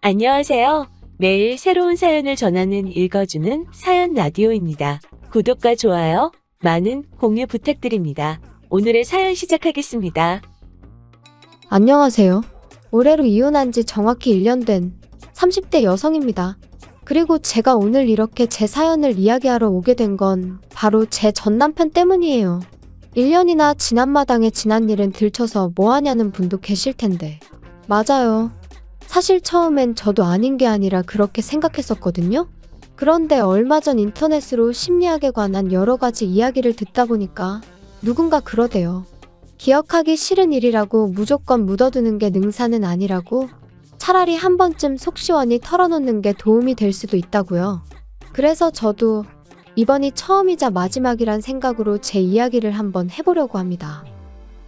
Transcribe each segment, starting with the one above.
안녕하세요. 매일 새로운 사연을 전하는 읽어주는 사연 라디오입니다. 구독과 좋아요, 많은 공유 부탁드립니다. 오늘의 사연 시작하겠습니다. 안녕하세요. 올해로 이혼한 지 정확히 1년 된 30대 여성입니다. 그리고 제가 오늘 이렇게 제 사연을 이야기하러 오게 된 건 바로 제 전 남편 때문이에요. 1년이나 지난 마당에 지난 일은 들춰서 뭐하냐는 분도 계실 텐데. 맞아요. 사실 처음엔 저도 아닌 게 아니라 그렇게 생각했었거든요. 그런데 얼마 전 인터넷으로 심리학에 관한 여러 가지 이야기를 듣다 보니까 누군가 그러대요. 기억하기 싫은 일이라고 무조건 묻어두는 게 능사는 아니라고, 차라리 한 번쯤 속 시원히 털어놓는 게 도움이 될 수도 있다고요. 그래서 저도 이번이 처음이자 마지막이란 생각으로 제 이야기를 한번 해보려고 합니다.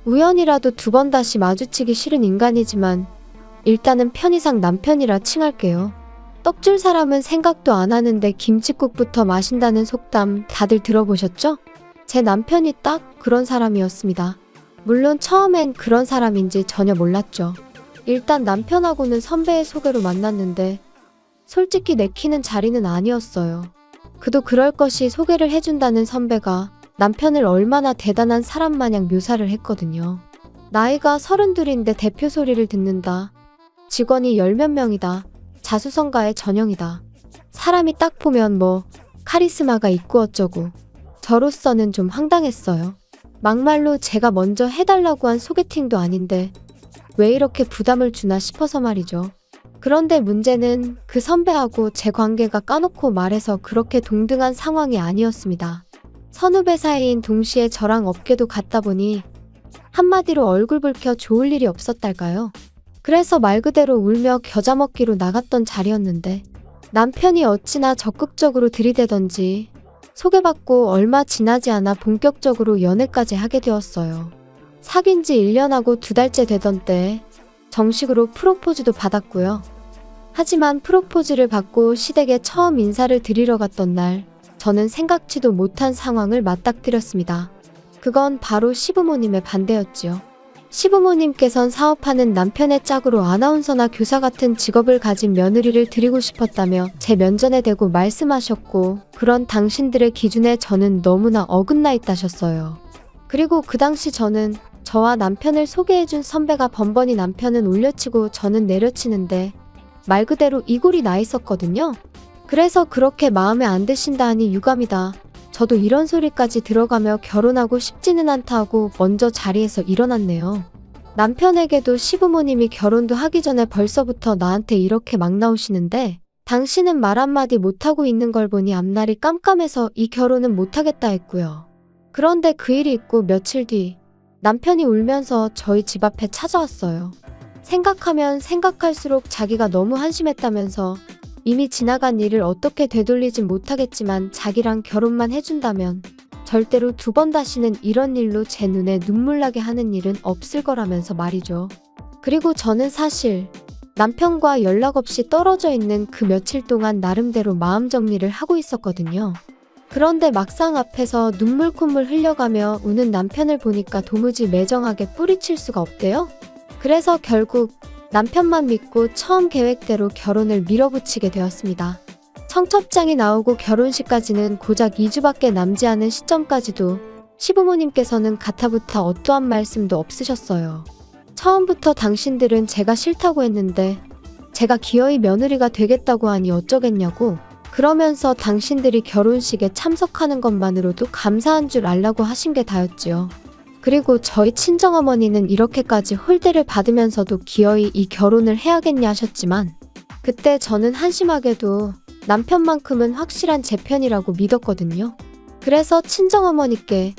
우연이라도 두 번 다시 마주치기 싫은 인간이지만 일단은 편의상 남편이라 칭할게요. 떡줄 사람은 생각도 안 하는데 김칫국부터 마신다는 속담 다들 들어보셨죠? 제 남편이 딱 그런 사람이었습니다. 물론 처음엔 그런 사람인지 전혀 몰랐죠. 일단 남편하고는 선배의 소개로 만났는데 솔직히 내키는 자리는 아니었어요. 그도 그럴 것이 소개를 해준다는 선배가 남편을 얼마나 대단한 사람 마냥 묘사를 했거든요. 나이가 32인데 대표 소리를 듣는다. 직원이 10몇 명이다. 자수성가의 전형이다. 사람이 딱 보면 뭐 카리스마가 있고 어쩌고. 저로서는 좀 황당했어요. 막말로 제가 먼저 해달라고 한 소개팅도 아닌데 왜 이렇게 부담을 주나 싶어서 말이죠. 그런데 문제는 그 선배하고 제 관계가 까놓고 말해서 그렇게 동등한 상황이 아니었습니다. 선후배 사이인 동시에 저랑 업계도 같다 보니 한마디로 얼굴 붉혀 좋을 일이 없었달까요? 그래서 말 그대로 울며 겨자 먹기로 나갔던 자리였는데 남편이 어찌나 적극적으로 들이대던지 소개받고 얼마 지나지 않아 본격적으로 연애까지 하게 되었어요. 사귄 지 1년하고 2달째 되던 때 정식으로 프로포즈도 받았고요. 하지만 프로포즈를 받고 시댁에 처음 인사를 드리러 갔던 날 저는 생각지도 못한 상황을 맞닥뜨렸습니다. 그건 바로 시부모님의 반대였지요. 시부모님께선 사업하는 남편의 짝으로 아나운서나 교사 같은 직업을 가진 며느리를 드리고 싶었다며 제 면전에 대고 말씀하셨고, 그런 당신들의 기준에 저는 너무나 어긋나 있다셨어요. 그리고 그 당시 저는 저와 남편을 소개해준 선배가 번번이 남편은 올려치고 저는 내려치는데 말 그대로 이골이 나 있었거든요. 그래서 그렇게 마음에 안 드신다 하니 유감이다. 저도 이런 소리까지 들어가며 결혼하고 싶지는 않다 하고 먼저 자리에서 일어났네요. 남편에게도 시부모님이 결혼도 하기 전에 벌써부터 나한테 이렇게 막 나오시는데 당신은 말 한마디 못하고 있는 걸 보니 앞날이 깜깜해서 이 결혼은 못하겠다 했고요. 그런데 그 일이 있고 며칠 뒤 남편이 울면서 저희 집 앞에 찾아왔어요. 생각하면 생각할수록 자기가 너무 한심했다면서 이미 지나간 일을 어떻게 되돌리진 못하겠지만 자기랑 결혼만 해준다면 절대로 두 번 다시는 이런 일로 제 눈에 눈물 나게 하는 일은 없을 거라면서 말이죠. 그리고 저는 사실 남편과 연락 없이 떨어져 있는 그 며칠 동안 나름대로 마음 정리를 하고 있었거든요. 그런데 막상 앞에서 눈물 콧물 흘려가며 우는 남편을 보니까 도무지 매정하게 뿌리칠 수가 없대요. 그래서 결국 남편만 믿고 처음 계획대로 결혼을 밀어붙이게 되었습니다. 청첩장이 나오고 결혼식까지는 고작 2주밖에 남지 않은 시점까지도 시부모님께서는 가타부타 어떠한 말씀도 없으셨어요. 처음부터 당신들은 제가 싫다고 했는데 제가 기어이 며느리가 되겠다고 하니 어쩌겠냐고, 그러면서 당신들이 결혼식에 참석하는 것만으로도 감사한 줄 알라고 하신 게 다였지요. 그리고 저희 친정어머니는 이렇게까지 홀대를 받으면서도 기어이 이 결혼을 해야겠냐 하셨지만 그때 저는 한심하게도 남편만큼은 확실한 제 편이라고 믿었거든요. 그래서 친정어머니께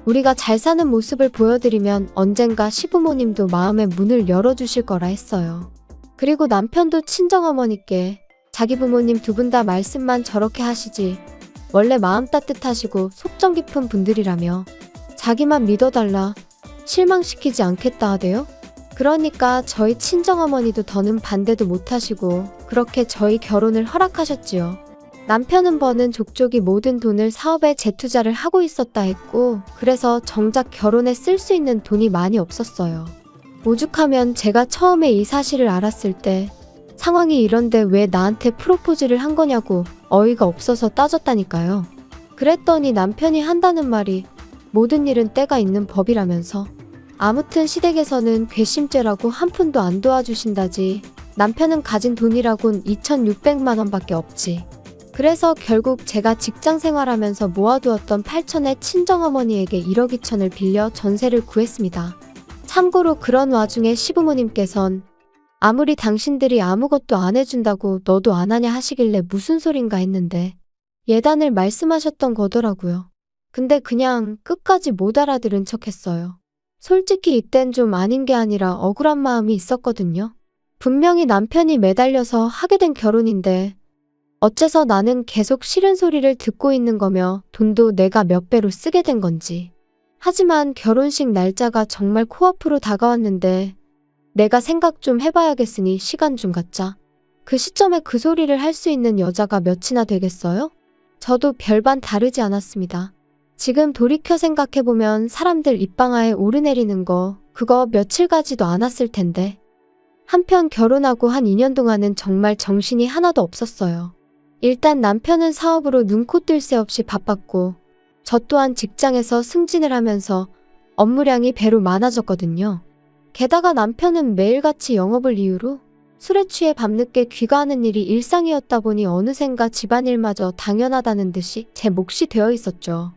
우리가 잘 사는 모습을 보여드리면 언젠가 시부모님도 마음의 문을 열어주실 거라 했어요. 그리고 남편도 친정어머니께 자기 부모님 두 분 다 말씀만 저렇게 하시지 원래 마음 따뜻하시고 속정 깊은 분들이라며 자기만 믿어달라, 실망시키지 않겠다 하대요. 그러니까 저희 친정어머니도 더는 반대도 못하시고 그렇게 저희 결혼을 허락하셨지요. 남편은 버는 족족이 모든 돈을 사업에 재투자를 하고 있었다 했고, 그래서 정작 결혼에 쓸 수 있는 돈이 많이 없었어요. 오죽하면 제가 처음에 이 사실을 알았을 때 상황이 이런데 왜 나한테 프로포즈를 한 거냐고 어이가 없어서 따졌다니까요. 그랬더니 남편이 한다는 말이 모든 일은 때가 있는 법이라면서 아무튼 시댁에서는 괘씸죄라고 한 푼도 안 도와주신다지. 남편은 가진 돈이라곤 2,600만 원밖에 없지. 그래서 결국 제가 직장 생활하면서 모아두었던 8천에 친정어머니에게 1억 2천을 빌려 전세를 구했습니다. 참고로 그런 와중에 시부모님께선 아무리 당신들이 아무것도 안 해준다고 너도 안 하냐 하시길래 무슨 소린가 했는데 예단을 말씀하셨던 거더라고요. 근데 그냥 끝까지 못 알아들은 척 했어요. 솔직히 이땐 좀 아닌 게 아니라 억울한 마음이 있었거든요. 분명히 남편이 매달려서 하게 된 결혼인데 어째서 나는 계속 싫은 소리를 듣고 있는 거며 돈도 내가 몇 배로 쓰게 된 건지. 하지만 결혼식 날짜가 정말 코앞으로 다가왔는데 내가 생각 좀 해봐야겠으니 시간 좀 갖자. 그 시점에 그 소리를 할 수 있는 여자가 몇이나 되겠어요? 저도 별반 다르지 않았습니다. 지금 돌이켜 생각해보면 사람들 입방아에 오르내리는 거 그거 며칠 가지도 않았을 텐데. 한편 결혼하고 한 2년 동안은 정말 정신이 하나도 없었어요. 일단 남편은 사업으로 눈코 뜰 새 없이 바빴고 저 또한 직장에서 승진을 하면서 업무량이 배로 많아졌거든요. 게다가 남편은 매일같이 영업을 이유로 술에 취해 밤늦게 귀가하는 일이 일상이었다 보니 어느샌가 집안일마저 당연하다는 듯이 제 몫이 되어 있었죠.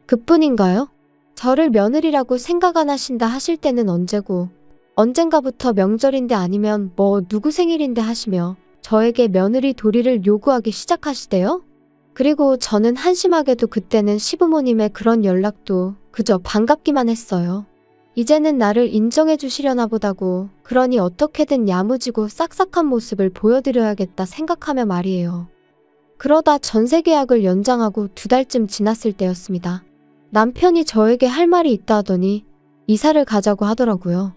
그뿐인가요? 저를 며느리라고 생각 안 하신다 하실 때는 언제고 언젠가부터 명절인데 아니면 뭐 누구 생일인데 하시며 저에게 며느리 도리를 요구하기 시작하시대요? 그리고 저는 한심하게도 그때는 시부모님의 그런 연락도 그저 반갑기만 했어요. 이제는 나를 인정해 주시려나 보다고 그러니 어떻게든 야무지고 싹싹한 모습을 보여드려야겠다 생각하며 말이에요. 그러다 전세 계약을 연장하고 2달쯤 지났을 때였습니다. 남편이 저에게 할 말이 있다 하더니 이사를 가자고 하더라고요.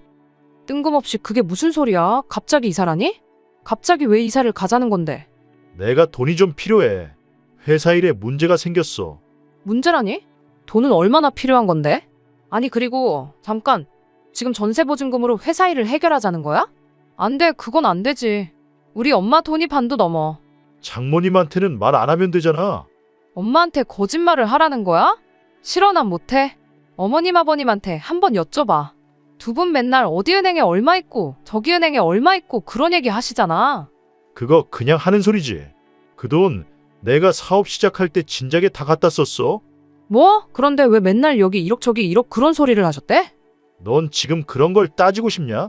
뜬금없이 그게 무슨 소리야? 갑자기 이사라니? 갑자기 왜 이사를 가자는 건데? 내가 돈이 좀 필요해. 회사 일에 문제가 생겼어. 문제라니? 돈은 얼마나 필요한 건데? 아니 그리고 잠깐, 지금 전세 보증금으로 회사 일을 해결하자는 거야? 안 돼, 그건 안 되지. 우리 엄마 돈이 반도 넘어. 장모님한테는 말 안 하면 되잖아. 엄마한테 거짓말을 하라는 거야? 싫어, 난 못해. 어머님 아버님한테 한번 여쭤봐. 두 분 맨날 어디 은행에 얼마 있고 저기 은행에 얼마 있고 그런 얘기 하시잖아. 그거 그냥 하는 소리지. 그 돈 내가 사업 시작할 때 진작에 다 갖다 썼어. 뭐? 그런데 왜 맨날 여기 1억 저기 1억 그런 소리를 하셨대? 넌 지금 그런 걸 따지고 싶냐?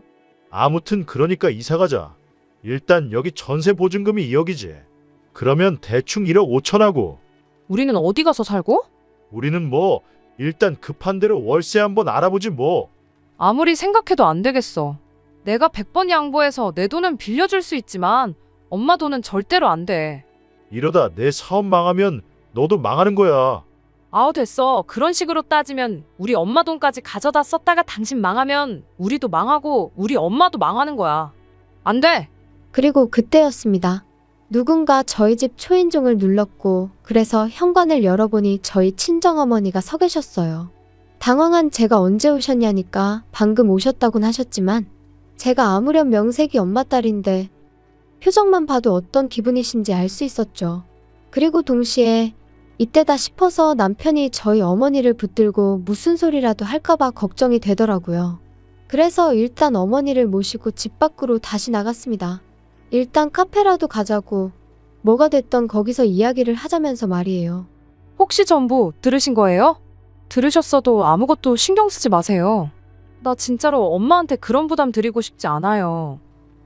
아무튼 그러니까 이사 가자. 일단 여기 전세 보증금이 2억이지. 그러면 대충 1억 5천 하고. 우리는 어디 가서 살고? 우리는 뭐 일단 급한 대로 월세 한번 알아보지 뭐. 아무리 생각해도 안 되겠어. 내가 100번 양보해서 내 돈은 빌려줄 수 있지만 엄마 돈은 절대로 안 돼. 이러다 내 사업 망하면 너도 망하는 거야. 아우 됐어. 그런 식으로 따지면 우리 엄마 돈까지 가져다 썼다가 당신 망하면 우리도 망하고 우리 엄마도 망하는 거야. 안 돼. 그리고 그때였습니다. 누군가 저희 집 초인종을 눌렀고 그래서 현관을 열어보니 저희 친정어머니가 서 계셨어요. 당황한 제가 언제 오셨냐니까 방금 오셨다곤 하셨지만 제가 아무렴 명색이 엄마 딸인데 표정만 봐도 어떤 기분이신지 알 수 있었죠. 그리고 동시에 이때다 싶어서 남편이 저희 어머니를 붙들고 무슨 소리라도 할까봐 걱정이 되더라고요. 그래서 일단 어머니를 모시고 집 밖으로 다시 나갔습니다. 일단 카페라도 가자고 뭐가 됐던 거기서 이야기를 하자면서 말이에요. 혹시 전부 들으신 거예요? 들으셨어도 아무것도 신경 쓰지 마세요. 나 진짜로 엄마한테 그런 부담 드리고 싶지 않아요.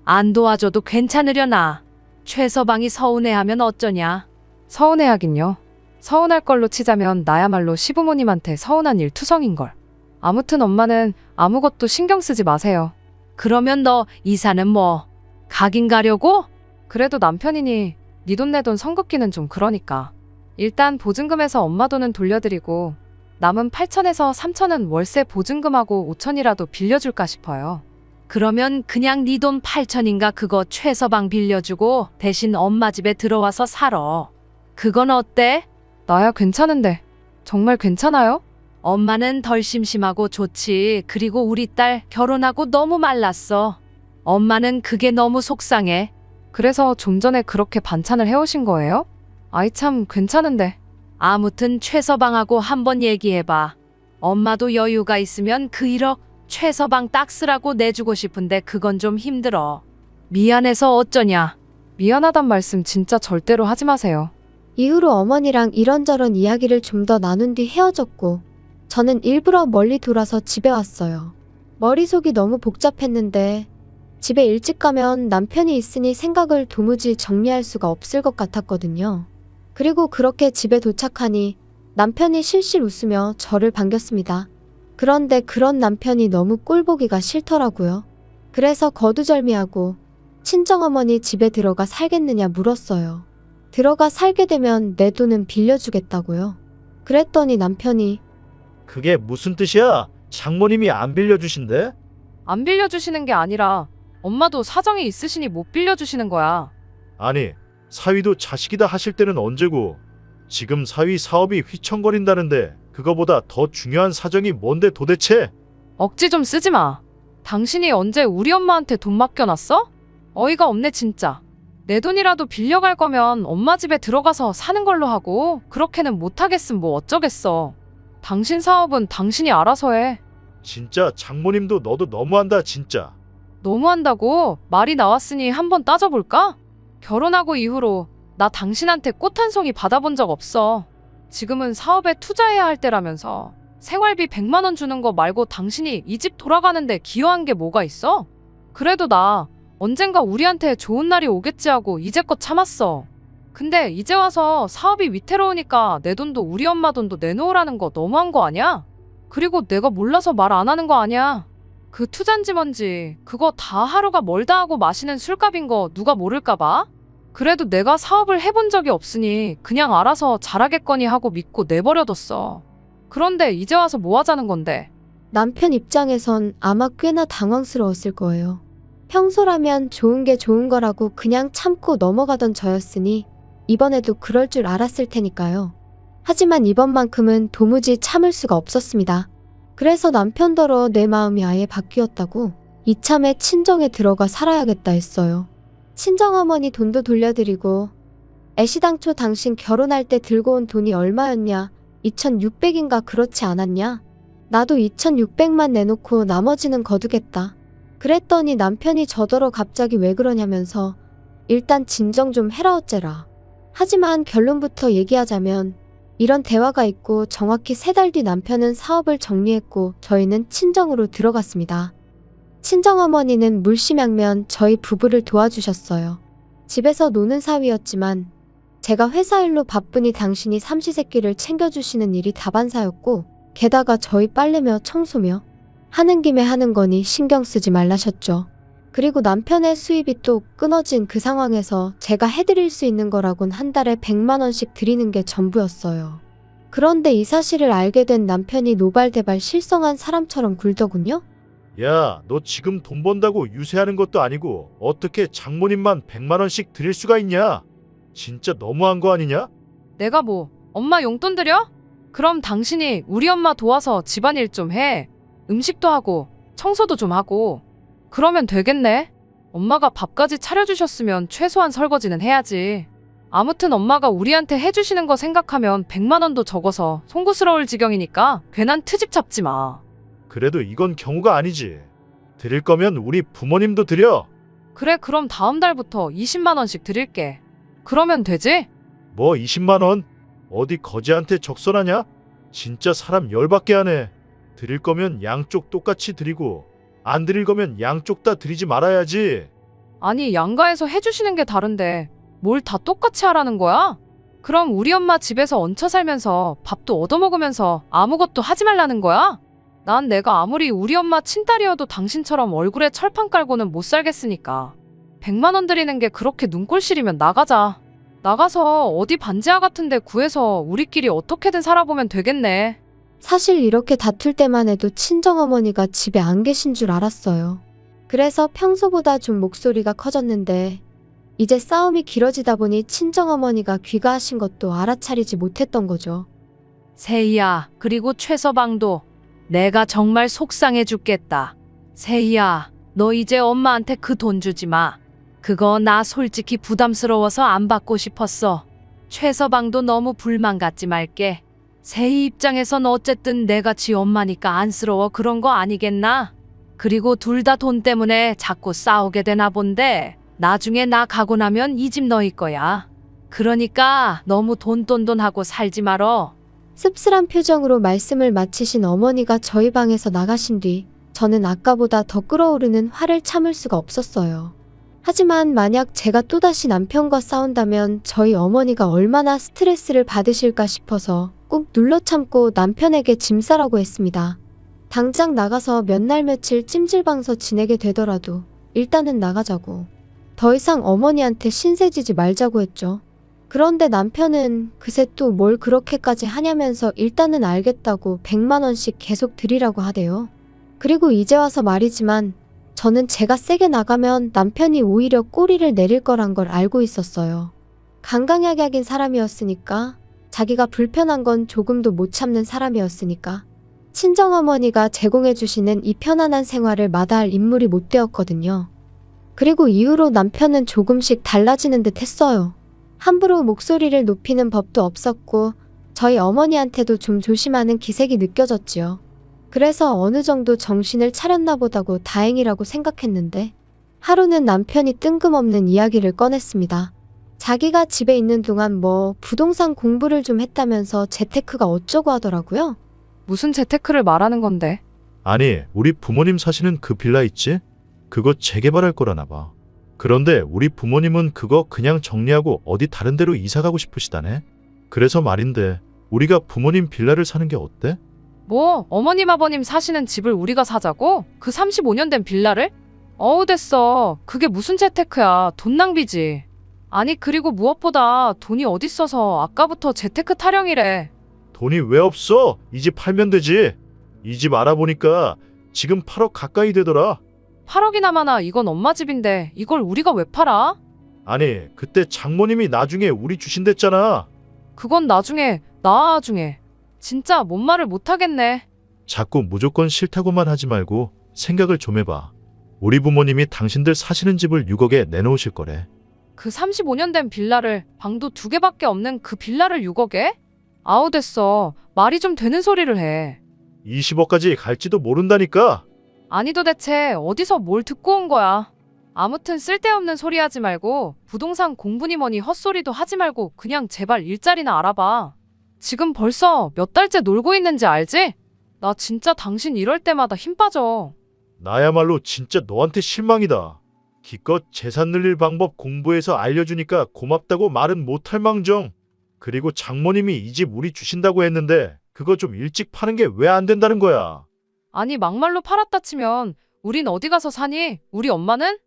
안 도와줘도 괜찮으려나. 최서방이 서운해하면 어쩌냐. 서운해하긴요. 서운할 걸로 치자면 나야말로 시부모님한테 서운한 일투성인걸. 아무튼 엄마는 아무것도 신경 쓰지 마세요. 그러면 너 이사는 뭐? 가긴 가려고? 그래도 남편이니 네 돈 내 돈 성급기는 좀 그러니까. 일단 보증금에서 엄마 돈은 돌려드리고 남은 8천에서 3천은 월세 보증금하고 5천이라도 빌려줄까 싶어요. 그러면 그냥 네 돈 8천인가 그거 최서방 빌려주고 대신 엄마 집에 들어와서 살아. 그건 어때? 나야 괜찮은데. 정말 괜찮아요? 엄마는 덜 심심하고 좋지. 그리고 우리 딸 결혼하고 너무 말랐어. 엄마는 그게 너무 속상해. 그래서 좀 전에 그렇게 반찬을 해오신 거예요? 아이 참 괜찮은데. 아무튼 최서방하고 한번 얘기해봐. 엄마도 여유가 있으면 그 1억 최서방 딱 쓰라고 내주고 싶은데 그건 좀 힘들어. 미안해서 어쩌냐. 미안하단 말씀 진짜 절대로 하지 마세요. 이후로 어머니랑 이런저런 이야기를 좀 더 나눈 뒤 헤어졌고 저는 일부러 멀리 돌아서 집에 왔어요. 머릿속이 너무 복잡했는데 집에 일찍 가면 남편이 있으니 생각을 도무지 정리할 수가 없을 것 같았거든요. 그리고 그렇게 집에 도착하니 남편이 실실 웃으며 저를 반겼습니다. 그런데 그런 남편이 너무 꼴보기가 싫더라고요. 그래서 거두절미하고 친정어머니 집에 들어가 살겠느냐 물었어요. 들어가 살게 되면 내 돈은 빌려주겠다고요. 그랬더니 남편이 그게 무슨 뜻이야? 장모님이 안 빌려주신대? 안 빌려주시는 게 아니라 엄마도 사정이 있으시니 못 빌려주시는 거야. 아니, 사위도 자식이다 하실 때는 언제고 지금 사위 사업이 휘청거린다는데 그거보다 더 중요한 사정이 뭔데 도대체? 억지 좀 쓰지 마. 당신이 언제 우리 엄마한테 돈 맡겨놨어? 어이가 없네 진짜. 내 돈이라도 빌려갈 거면 엄마 집에 들어가서 사는 걸로 하고 그렇게는 못하겠음 뭐 어쩌겠어. 당신 사업은 당신이 알아서 해. 진짜 장모님도 너도 너무한다 진짜. 너무한다고? 말이 나왔으니 한번 따져볼까? 결혼하고 이후로 나 당신한테 꽃 한 송이 받아본 적 없어. 지금은 사업에 투자해야 할 때라면서 생활비 100만 원 주는 거 말고 당신이 이 집 돌아가는데 기여한 게 뭐가 있어? 그래도 나 언젠가 우리한테 좋은 날이 오겠지 하고 이제껏 참았어. 근데 이제 와서 사업이 위태로우니까 내 돈도 우리 엄마 돈도 내놓으라는 거 너무한 거 아니야? 그리고 내가 몰라서 말 안 하는 거 아니야? 그 투잔지 뭔지 그거 다 하루가 멀다 하고 마시는 술값인 거 누가 모를까 봐? 그래도 내가 사업을 해본 적이 없으니 그냥 알아서 잘하겠거니 하고 믿고 내버려뒀어. 그런데 이제 와서 뭐 하자는 건데? 남편 입장에선 아마 꽤나 당황스러웠을 거예요. 평소라면 좋은 게 좋은 거라고 그냥 참고 넘어가던 저였으니 이번에도 그럴 줄 알았을 테니까요. 하지만 이번만큼은 도무지 참을 수가 없었습니다. 그래서 남편더러 내 마음이 아예 바뀌었다고 이참에 친정에 들어가 살아야겠다 했어요. 친정어머니 돈도 돌려드리고 애시당초 당신 결혼할 때 들고 온 돈이 얼마였냐? 2,600인가 그렇지 않았냐? 나도 2,600만 내놓고 나머지는 거두겠다. 그랬더니 남편이 저더러 갑자기 왜 그러냐면서 일단 진정 좀 해라 어째라. 하지만 결론부터 얘기하자면 이런 대화가 있고 정확히 3달 뒤 남편은 사업을 정리했고 저희는 친정으로 들어갔습니다. 친정어머니는 물심양면 저희 부부를 도와주셨어요. 집에서 노는 사위였지만 제가 회사 일로 바쁘니 당신이 삼시세끼를 챙겨주시는 일이 다반사였고 게다가 저희 빨래며 청소며 하는 김에 하는 거니 신경 쓰지 말라셨죠. 그리고 남편의 수입이 또 끊어진 그 상황에서 제가 해드릴 수 있는 거라곤 한 달에 100만 원씩 드리는 게 전부였어요. 그런데 이 사실을 알게 된 남편이 노발대발 실성한 사람처럼 굴더군요. 야, 너 지금 돈 번다고 유세하는 것도 아니고 어떻게 장모님만 100만 원씩 드릴 수가 있냐? 진짜 너무한 거 아니냐? 내가 뭐 엄마 용돈 드려? 그럼 당신이 우리 엄마 도와서 집안일 좀 해. 음식도 하고 청소도 좀 하고 그러면 되겠네. 엄마가 밥까지 차려주셨으면 최소한 설거지는 해야지. 아무튼 엄마가 우리한테 해주시는 거 생각하면 100만 원도 적어서 송구스러울 지경이니까 괜한 트집 잡지 마. 그래도 이건 경우가 아니지. 드릴 거면 우리 부모님도 드려. 그래 그럼 다음 달부터 20만 원씩 드릴게. 그러면 되지? 뭐 20만 원? 어디 거지한테 적선하냐? 진짜 사람 열받게 하네. 드릴 거면 양쪽 똑같이 드리고 안 드릴 거면 양쪽 다 드리지 말아야지. 아니 양가에서 해주시는 게 다른데 뭘 다 똑같이 하라는 거야? 그럼 우리 엄마 집에서 얹혀 살면서 밥도 얻어먹으면서 아무것도 하지 말라는 거야? 난 내가 아무리 우리 엄마 친딸이어도 당신처럼 얼굴에 철판 깔고는 못 살겠으니까 100만 원 드리는 게 그렇게 눈꼴 시리면 나가자. 나가서 어디 반지하 같은 데 구해서 우리끼리 어떻게든 살아보면 되겠네. 사실 이렇게 다툴 때만 해도 친정어머니가 집에 안 계신 줄 알았어요. 그래서 평소보다 좀 목소리가 커졌는데 이제 싸움이 길어지다 보니 친정어머니가 귀가하신 것도 알아차리지 못했던 거죠. 세희야, 그리고 최서방도 내가 정말 속상해 죽겠다. 세희야, 너 이제 엄마한테 그 돈 주지 마. 그거 나 솔직히 부담스러워서 안 받고 싶었어. 최서방도 너무 불만 갖지 말게. 세희 입장에선 어쨌든 내가 지 엄마니까 안쓰러워 그런 거 아니겠나? 그리고 둘 다 돈 때문에 자꾸 싸우게 되나 본데 나중에 나 가고 나면 이 집 너희 거야. 그러니까 너무 돈 하고 살지 말어. 씁쓸한 표정으로 말씀을 마치신 어머니가 저희 방에서 나가신 뒤 저는 아까보다 더 끓어오르는 화를 참을 수가 없었어요. 하지만 만약 제가 또다시 남편과 싸운다면 저희 어머니가 얼마나 스트레스를 받으실까 싶어서 꾹 눌러 참고 남편에게 짐 싸라고 했습니다. 당장 나가서 몇 날 며칠 찜질방서 지내게 되더라도 일단은 나가자고. 더 이상 어머니한테 신세지지 말자고 했죠. 그런데 남편은 그새 또 뭘 그렇게까지 하냐면서 일단은 알겠다고 100만 원씩 계속 드리라고 하대요. 그리고 이제 와서 말이지만 저는 제가 세게 나가면 남편이 오히려 꼬리를 내릴 거란 걸 알고 있었어요. 강강약약인 사람이었으니까, 자기가 불편한 건 조금도 못 참는 사람이었으니까, 친정어머니가 제공해주시는 이 편안한 생활을 마다할 인물이 못 되었거든요. 그리고 이후로 남편은 조금씩 달라지는 듯 했어요. 함부로 목소리를 높이는 법도 없었고 저희 어머니한테도 좀 조심하는 기색이 느껴졌지요. 그래서 어느 정도 정신을 차렸나 보다고 다행이라고 생각했는데 하루는 남편이 뜬금없는 이야기를 꺼냈습니다. 자기가 집에 있는 동안 부동산 공부를 좀 했다면서 재테크가 어쩌고 하더라고요. 무슨 재테크를 말하는 건데? 아니, 우리 부모님 사시는 그 빌라 있지? 그거 재개발할 거라나 봐. 그런데 우리 부모님은 그거 그냥 정리하고 어디 다른 데로 이사 가고 싶으시다네. 그래서 말인데 우리가 부모님 빌라를 사는 게 어때? 뭐 어머님 아버님 사시는 집을 우리가 사자고? 그 35년 된 빌라를? 어우 됐어. 그게 무슨 재테크야. 돈 낭비지. 아니 그리고 무엇보다 돈이 어딨어서 아까부터 재테크 타령이래. 돈이 왜 없어? 이 집 팔면 되지. 이 집 알아보니까 지금 8억 가까이 되더라. 8억이나 많아. 이건 엄마 집인데 이걸 우리가 왜 팔아? 아니, 그때 장모님이 나중에 우리 주신댔잖아. 그건 나중에 진짜 뭔 말을 못하겠네. 자꾸 무조건 싫다고만 하지 말고 생각을 좀 해봐. 우리 부모님이 당신들 사시는 집을 6억에 내놓으실 거래. 그 35년 된 빌라를 방도 2개밖에 없는 그 빌라를 6억에? 아우 됐어. 말이 좀 되는 소리를 해. 20억까지 갈지도 모른다니까. 아니 도대체 어디서 뭘 듣고 온 거야. 아무튼 쓸데없는 소리 하지 말고 부동산 공부니 뭐니 헛소리도 하지 말고 그냥 제발 일자리나 알아봐. 지금 벌써 몇 달째 놀고 있는지 알지? 나 진짜 당신 이럴 때마다 힘 빠져. 나야말로 진짜 너한테 실망이다. 기껏 재산 늘릴 방법 공부해서 알려주니까 고맙다고 말은 못할 망정. 그리고 장모님이 이 집 우리 주신다고 했는데 그거 좀 일찍 파는 게 왜 안 된다는 거야. 아니 막말로 팔았다 치면 우린 어디 가서 사니? 우리 엄마는?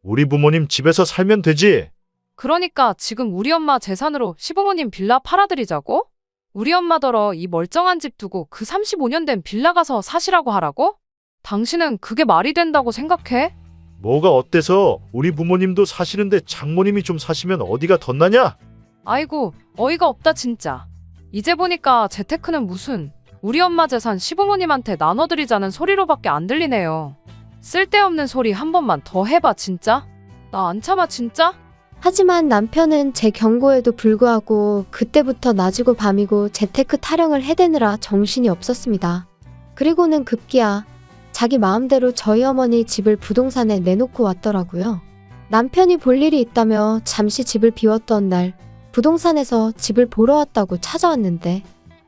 우리 부모님 집에서 살면 되지. 그러니까 지금 우리 엄마 재산으로 시부모님 빌라 팔아드리자고? 우리 엄마더러 이 멀쩡한 집 두고 그 35년 된 빌라 가서 사시라고 하라고? 당신은 그게 말이 된다고 생각해? 뭐가 어때서 우리 부모님도 사시는데 장모님이 좀 사시면 어디가 덧나냐? 아이고 어이가 없다 진짜. 이제 보니까 재테크는 무슨 우리 엄마 재산 시부모님한테 나눠드리자는 소리로밖에 안 들리네요. 쓸데없는 소리 한 번만 더 해봐 진짜. 나 안 참아 진짜. 하지만 남편은 제 경고에도 불구하고 그때부터 낮이고 밤이고 재테크 타령을 해대느라 정신이 없었습니다. 그리고는 급기야 자기 마음대로 저희 어머니 집을 부동산에 내놓고 왔더라고요. 남편이 볼 일이 있다며 잠시 집을 비웠던 날 부동산에서 집을 보러 왔다고 찾아왔는데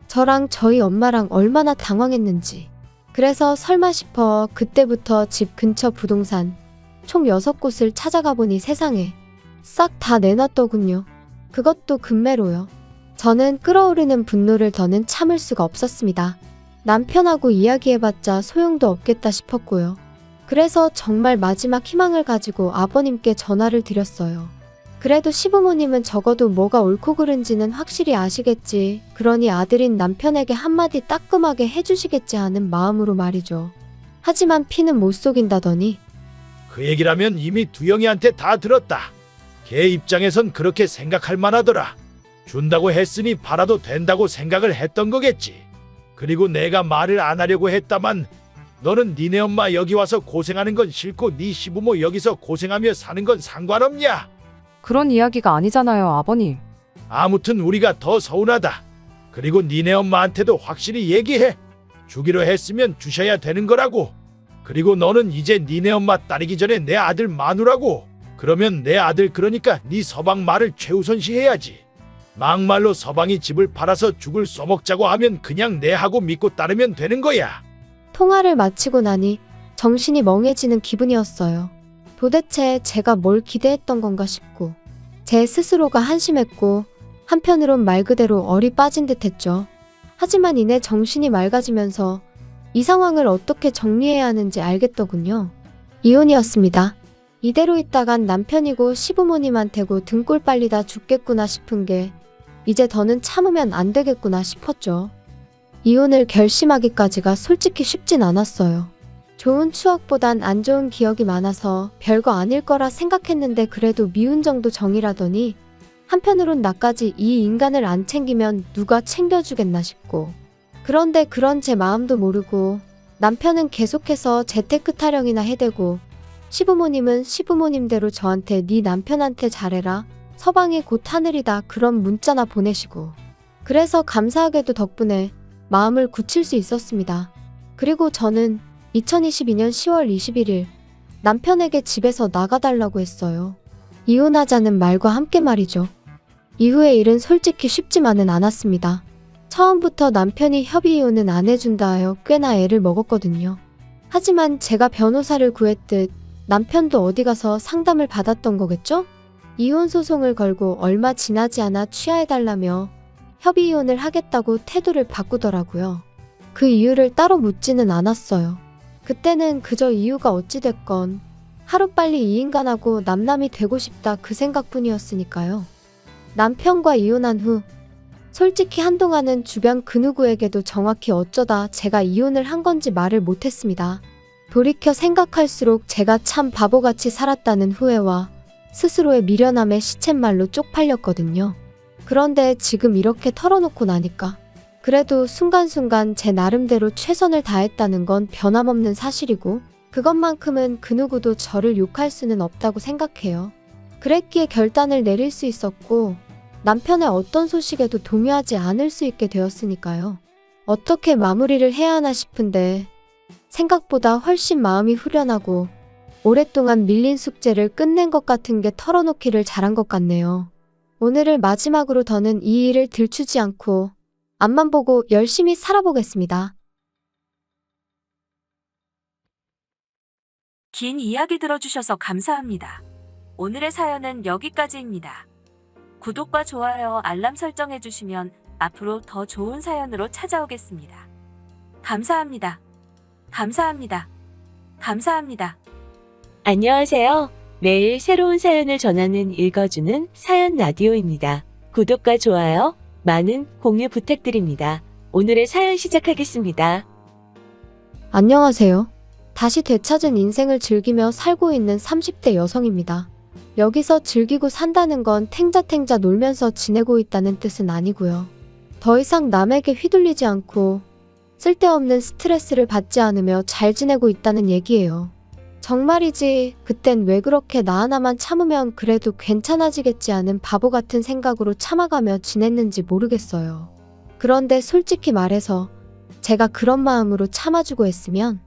저랑 저희 엄마랑 얼마나 당황했는지. 그래서 설마 싶어 그때부터 집 근처 부동산 총 6곳을 찾아가 보니 세상에 싹 다 내놨더군요. 그것도 금매로요. 저는 끓어오르는 분노를 더는 참을 수가 없었습니다. 남편하고 이야기해봤자 소용도 없겠다 싶었고요. 그래서 정말 마지막 희망을 가지고 아버님께 전화를 드렸어요. 그래도 시부모님은 적어도 뭐가 옳고 그른지는 확실히 아시겠지. 그러니 아들인 남편에게 한마디 따끔하게 해주시겠지 하는 마음으로 말이죠. 하지만 피는 못 속인다더니 그 얘기라면 이미 두영이한테 다 들었다. 걔 입장에선 그렇게 생각할 만하더라. 준다고 했으니 팔아도 된다고 생각을 했던 거겠지. 그리고 내가 말을 안 하려고 했다만 너는 니네 엄마 여기 와서 고생하는 건 싫고 네 시부모 여기서 고생하며 사는 건 상관없냐? 그런 이야기가 아니잖아요, 아버님. 아무튼 우리가 더 서운하다. 그리고 니네 엄마한테도 확실히 얘기해. 주기로 했으면 주셔야 되는 거라고. 그리고 너는 이제 니네 엄마 따르기 전에 내 아들 마누라고. 그러면 내 아들 그러니까 네 서방 말을 최우선시해야지. 막말로 서방이 집을 팔아서 죽을 써먹자고 하면 그냥 내하고 믿고 따르면 되는 거야. 통화를 마치고 나니 정신이 멍해지는 기분이었어요. 도대체 제가 뭘 기대했던 건가 싶고 제 스스로가 한심했고 한편으론 말 그대로 얼이 빠진 듯했죠. 하지만 이내 정신이 맑아지면서 이 상황을 어떻게 정리해야 하는지 알겠더군요. 이혼이었습니다. 이대로 있다간 남편이고 시부모님한테고 등골 빨리다 죽겠구나 싶은 게 이제 더는 참으면 안 되겠구나 싶었죠. 이혼을 결심하기까지가 솔직히 쉽진 않았어요. 좋은 추억보단 안 좋은 기억이 많아서 별거 아닐 거라 생각했는데 그래도 미운 정도 정이라더니 한편으론 나까지 이 인간을 안 챙기면 누가 챙겨주겠나 싶고 그런데 그런 제 마음도 모르고 남편은 계속해서 재테크 타령이나 해대고 시부모님은 시부모님대로 저한테 네 남편한테 잘해라 서방이 곧 하늘이다 그런 문자나 보내시고 그래서 감사하게도 덕분에 마음을 굳힐 수 있었습니다. 그리고 저는 2022년 10월 21일 남편에게 집에서 나가달라고 했어요. 이혼하자는 말과 함께 말이죠. 이후의 일은 솔직히 쉽지만은 않았습니다. 처음부터 남편이 협의 이혼은 안 해준다 하여 꽤나 애를 먹었거든요. 하지만 제가 변호사를 구했듯 남편도 어디 가서 상담을 받았던 거겠죠? 이혼 소송을 걸고 얼마 지나지 않아 취하해달라며 협의 이혼을 하겠다고 태도를 바꾸더라고요. 그 이유를 따로 묻지는 않았어요. 그때는 그저 이유가 어찌됐건 하루빨리 이 인간하고 남남이 되고 싶다 그 생각뿐이었으니까요. 남편과 이혼한 후 솔직히 한동안은 주변 그 누구에게도 정확히 어쩌다 제가 이혼을 한 건지 말을 못했습니다. 돌이켜 생각할수록 제가 참 바보같이 살았다는 후회와 스스로의 미련함에 시쳇말로 쪽팔렸거든요. 그런데 지금 이렇게 털어놓고 나니까 그래도 순간순간 제 나름대로 최선을 다했다는 건 변함없는 사실이고 그것만큼은 그 누구도 저를 욕할 수는 없다고 생각해요. 그랬기에 결단을 내릴 수 있었고 남편의 어떤 소식에도 동요하지 않을 수 있게 되었으니까요. 어떻게 마무리를 해야 하나 싶은데 생각보다 훨씬 마음이 후련하고 오랫동안 밀린 숙제를 끝낸 것 같은 게 털어놓기를 잘한 것 같네요. 오늘을 마지막으로 더는 이 일을 들추지 않고 앞만 보고 열심히 살아보겠습니다. 긴 이야기 들어주셔서 감사합니다. 오늘의 사연은 여기까지입니다. 구독과 좋아요, 알람 설정해주시면 앞으로 더 좋은 사연으로 찾아오겠습니다. 감사합니다. 감사합니다. 감사합니다. 안녕하세요. 매일 새로운 사연을 전하는 읽어주는 사연 라디오입니다. 구독과 좋아요, 많은 공유 부탁드립니다. 오늘의 사연 시작하겠습니다. 안녕하세요. 다시 되찾은 인생을 즐기며 살고 있는 30대 여성입니다. 여기서 즐기고 산다는 건 탱자탱자 놀면서 지내고 있다는 뜻은 아니고요. 더 이상 남에게 휘둘리지 않고 쓸데없는 스트레스를 받지 않으며 잘 지내고 있다는 얘기예요. 정말이지 그땐 왜 그렇게 나 하나만 참으면 그래도 괜찮아지겠지 하는 바보 같은 생각으로 참아가며 지냈는지 모르겠어요. 그런데 솔직히 말해서 제가 그런 마음으로 참아주고 했으면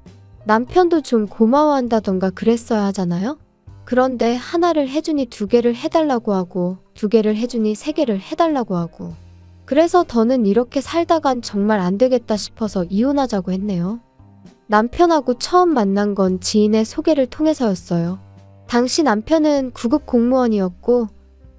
남편도 좀 고마워한다던가 그랬어야 하잖아요? 그런데 하나를 해주니 두 개를 해달라고 하고 두 개를 해주니 세 개를 해달라고 하고 그래서 더는 이렇게 살다간 정말 안 되겠다 싶어서 이혼하자고 했네요. 남편하고 처음 만난 건 지인의 소개를 통해서였어요. 당시 남편은 9급 공무원이었고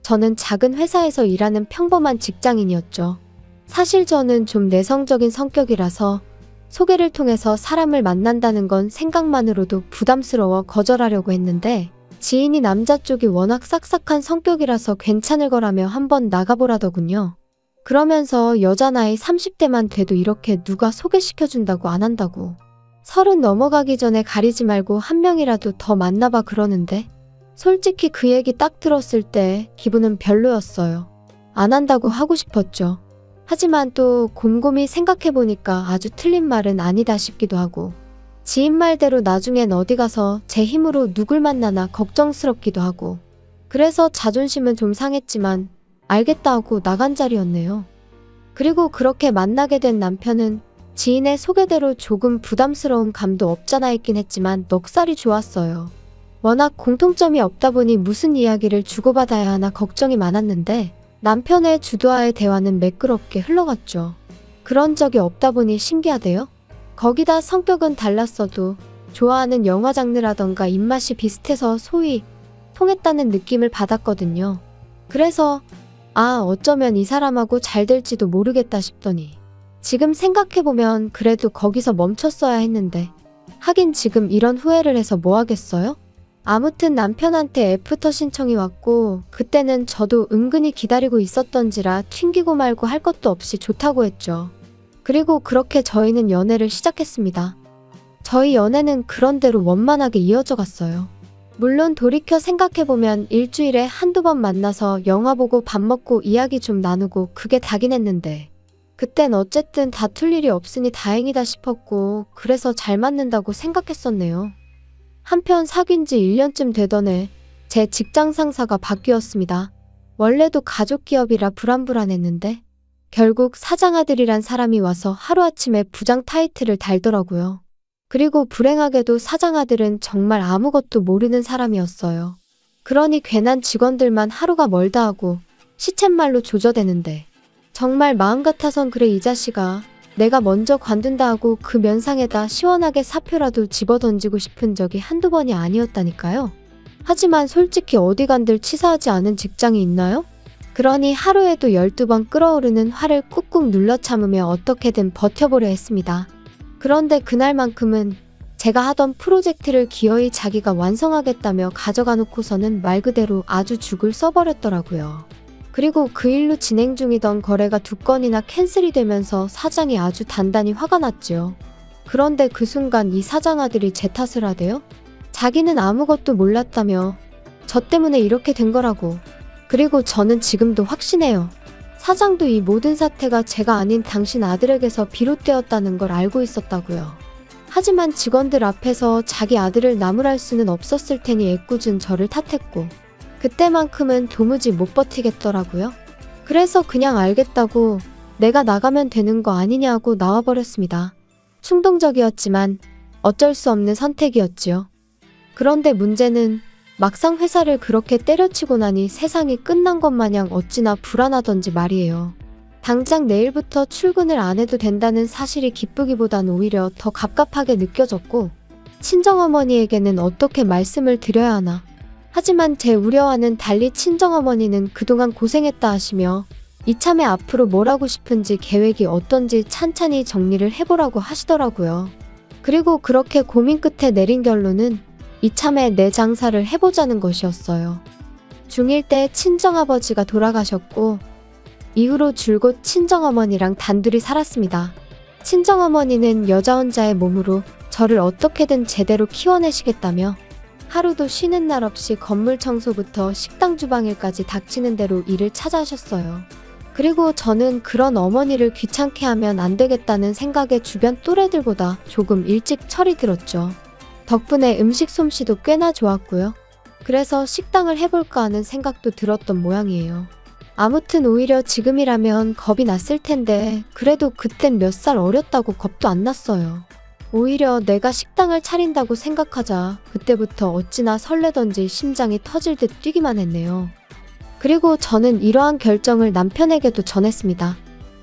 저는 작은 회사에서 일하는 평범한 직장인이었죠. 사실 저는 좀 내성적인 성격이라서 소개를 통해서 사람을 만난다는 건 생각만으로도 부담스러워 거절하려고 했는데 지인이 남자 쪽이 워낙 싹싹한 성격이라서 괜찮을 거라며 한번 나가보라더군요. 그러면서 여자 나이 30대만 돼도 이렇게 누가 소개시켜준다고 안 한다고. 30 넘어가기 전에 가리지 말고 한 명이라도 더 만나봐 그러는데 솔직히 그 얘기 딱 들었을 때 기분은 별로였어요. 안 한다고 하고 싶었죠. 하지만 또 곰곰이 생각해보니까 아주 틀린 말은 아니다 싶기도 하고 지인 말대로 나중엔 어디 가서 제 힘으로 누굴 만나나 걱정스럽기도 하고 그래서 자존심은 좀 상했지만 알겠다 하고 나간 자리였네요. 그리고 그렇게 만나게 된 남편은 지인의 소개대로 조금 부담스러운 감도 없잖아 있긴 했지만 넉살이 좋았어요. 워낙 공통점이 없다 보니 무슨 이야기를 주고받아야 하나 걱정이 많았는데 남편의 주도하에 대화는 매끄럽게 흘러갔죠. 그런 적이 없다 보니 신기하대요. 거기다 성격은 달랐어도 좋아하는 영화 장르라던가 입맛이 비슷해서 소위 통했다는 느낌을 받았거든요. 그래서 어쩌면 이 사람하고 잘 될지도 모르겠다 싶더니 지금 생각해보면 그래도 거기서 멈췄어야 했는데 하긴 지금 이런 후회를 해서 뭐 하겠어요? 아무튼 남편한테 애프터 신청이 왔고 그때는 저도 은근히 기다리고 있었던지라 튕기고 말고 할 것도 없이 좋다고 했죠. 그리고 그렇게 저희는 연애를 시작했습니다. 저희 연애는 그런대로 원만하게 이어져 갔어요. 물론 돌이켜 생각해보면 일주일에 한두 번 만나서 영화 보고 밥 먹고 이야기 좀 나누고 그게 다긴 했는데 그땐 어쨌든 다툴 일이 없으니 다행이다 싶었고 그래서 잘 맞는다고 생각했었네요. 한편 사귄 지 1년쯤 되던 해 제 직장 상사가 바뀌었습니다. 원래도 가족 기업이라 불안불안했는데 결국 사장 아들이란 사람이 와서 하루아침에 부장 타이틀을 달더라고요. 그리고 불행하게도 사장 아들은 정말 아무것도 모르는 사람이었어요. 그러니 괜한 직원들만 하루가 멀다 하고 시쳇말로 조져대는데 정말 마음 같아선 그래 이 자식아 내가 먼저 관둔다 하고 그 면상에다 시원하게 사표라도 집어던지고 싶은 적이 한두 번이 아니었다니까요. 하지만 솔직히 어디 간들 치사하지 않은 직장이 있나요? 그러니 하루에도 12번 끓어오르는 화를 꾹꾹 눌러 참으며 어떻게든 버텨보려 했습니다. 그런데 그날만큼은 제가 하던 프로젝트를 기어이 자기가 완성하겠다며 가져가 놓고서는 말 그대로 아주 죽을 써버렸더라고요. 그리고 그 일로 진행 중이던 거래가 2건이나 캔슬이 되면서 사장이 아주 단단히 화가 났지요. 그런데 그 순간 이 사장 아들이 제 탓을 하대요? 자기는 아무것도 몰랐다며 저 때문에 이렇게 된 거라고. 그리고 저는 지금도 확신해요. 사장도 이 모든 사태가 제가 아닌 당신 아들에게서 비롯되었다는 걸 알고 있었다고요. 하지만 직원들 앞에서 자기 아들을 나무랄 수는 없었을 테니 애꿎은 저를 탓했고 그때만큼은 도무지 못 버티겠더라고요. 그래서 그냥 알겠다고 내가 나가면 되는 거 아니냐고 나와버렸습니다. 충동적이었지만 어쩔 수 없는 선택이었지요. 그런데 문제는 막상 회사를 그렇게 때려치고 나니 세상이 끝난 것 마냥 어찌나 불안하던지 말이에요. 당장 내일부터 출근을 안 해도 된다는 사실이 기쁘기보단 오히려 더 갑갑하게 느껴졌고 친정어머니에게는 어떻게 말씀을 드려야 하나. 하지만 제 우려와는 달리 친정어머니는 그동안 고생했다 하시며 이참에 앞으로 뭘 하고 싶은지 계획이 어떤지 찬찬히 정리를 해보라고 하시더라고요. 그리고 그렇게 고민 끝에 내린 결론은 이참에 내 장사를 해보자는 것이었어요. 중1 때 친정아버지가 돌아가셨고 이후로 줄곧 친정어머니랑 단둘이 살았습니다. 친정어머니는 여자 혼자의 몸으로 저를 어떻게든 제대로 키워내시겠다며 하루도 쉬는 날 없이 건물 청소부터 식당 주방일까지 닥치는 대로 일을 찾아 하셨어요. 그리고 저는 그런 어머니를 귀찮게 하면 안 되겠다는 생각에 주변 또래들보다 조금 일찍 철이 들었죠. 덕분에 음식 솜씨도 꽤나 좋았고요. 그래서 식당을 해볼까 하는 생각도 들었던 모양이에요. 아무튼 오히려 지금이라면 겁이 났을 텐데 그래도 그땐 몇 살 어렸다고 겁도 안 났어요. 오히려 내가 식당을 차린다고 생각하자 그때부터 어찌나 설레던지 심장이 터질 듯 뛰기만 했네요. 그리고 저는 이러한 결정을 남편에게도 전했습니다.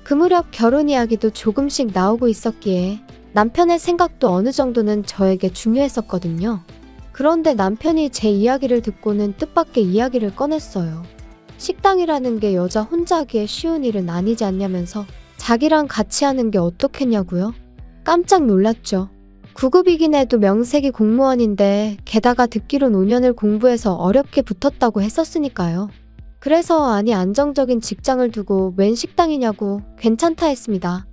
그 무렵 결혼 이야기도 조금씩 나오고 있었기에 남편의 생각도 어느 정도는 저에게 중요했었거든요. 그런데 남편이 제 이야기를 듣고는 뜻밖의 이야기를 꺼냈어요. 식당이라는 게 여자 혼자 하기에 쉬운 일은 아니지 않냐면서 자기랑 같이 하는 게 어떻겠냐고요? 깜짝 놀랐죠. 9급이긴 해도 명색이 공무원인데 게다가 듣기론 5년을 공부해서 어렵게 붙었다고 했었으니까요. 그래서 아니 안정적인 직장을 두고 웬 식당이냐고 괜찮다 했습니다.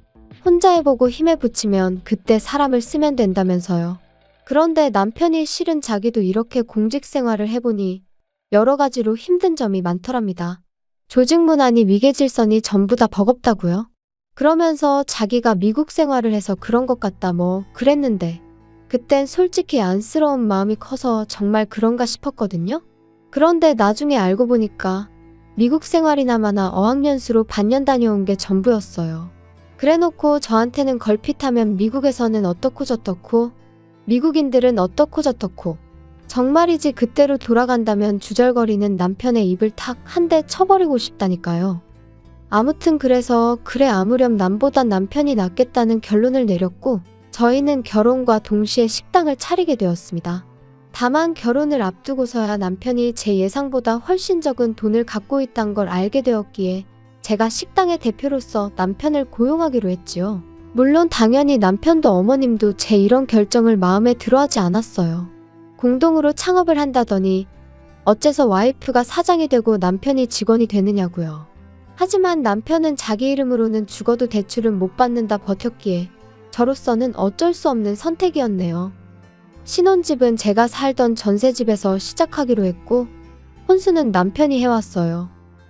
혼자 해보고 힘에 붙이면 그때 사람을 쓰면 된다면서요. 그런데 남편이 실은 자기도 이렇게 공직 생활을 해보니 여러 가지로 힘든 점이 많더랍니다. 조직 문화니 위계질서니 전부 다 버겁다고요. 그러면서 자기가 미국 생활을 해서 그런 것 같다 뭐 그랬는데 그땐 솔직히 안쓰러운 마음이 커서 정말 그런가 싶었거든요. 그런데 나중에 알고 보니까 미국 생활이나마나 어학연수로 반년 다녀온 게 전부였어요. 그래놓고 저한테는 걸핏하면 미국에서는 어떻고 저떻고 미국인들은 어떻고 저떻고 정말이지 그때로 돌아간다면 주절거리는 남편의 입을 탁 한 대 쳐버리고 싶다니까요. 아무튼 그래서 그래 아무렴 남보단 남편이 낫겠다는 결론을 내렸고 저희는 결혼과 동시에 식당을 차리게 되었습니다. 다만 결혼을 앞두고서야 남편이 제 예상보다 훨씬 적은 돈을 갖고 있다는 걸 알게 되었기에 제가 식당의 대표로서 남편을 고용하기로 했지요. 물론 당연히 남편도 어머님도 제 이런 결정을 마음에 들어하지 않았어요. 공동으로 창업을 한다더니 어째서 와이프가 사장이 되고 남편이 직원이 되느냐고요. 하지만 남편은 자기 이름으로는 죽어도 대출은 못 받는다 버텼기에 저로서는 어쩔 수 없는 선택이었네요. 신혼집은 제가 살던 전세집에서 시작하기로 했고 혼수는 남편이 해왔어요.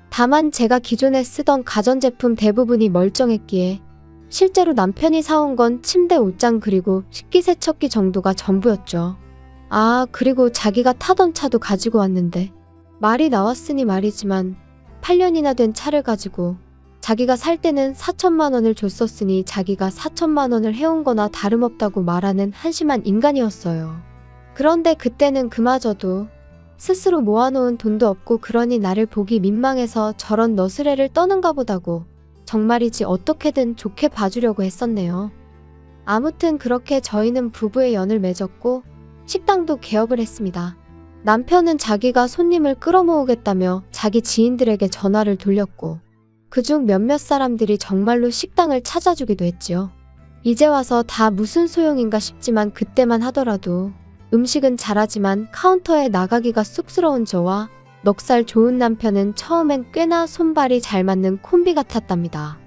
다만 제가 기존에 쓰던 가전제품 대부분이 멀쩡했기에 실제로 남편이 사온 건 침대 옷장 그리고 식기세척기 정도가 전부였죠. 아, 그리고 자기가 타던 차도 가지고 왔는데 말이 나왔으니 말이지만 8년이나 된 차를 가지고 자기가 살 때는 4천만 원을 줬었으니 자기가 4천만 원을 해온 거나 다름없다고 말하는 한심한 인간이었어요. 그런데 그때는 그마저도 스스로 모아놓은 돈도 없고 그러니 나를 보기 민망해서 저런 너스레를 떠는가 보다고 정말이지 어떻게든 좋게 봐주려고 했었네요. 아무튼 그렇게 저희는 부부의 연을 맺었고 식당도 개업을 했습니다. 남편은 자기가 손님을 끌어모으겠다며 자기 지인들에게 전화를 돌렸고 그중 몇몇 사람들이 정말로 식당을 찾아주기도 했지요. 이제 와서 다 무슨 소용인가 싶지만 그때만 하더라도 음식은 잘하지만 카운터에 나가기가 쑥스러운 저와 넉살 좋은 남편은 처음엔 꽤나 손발이 잘 맞는 콤비 같았답니다.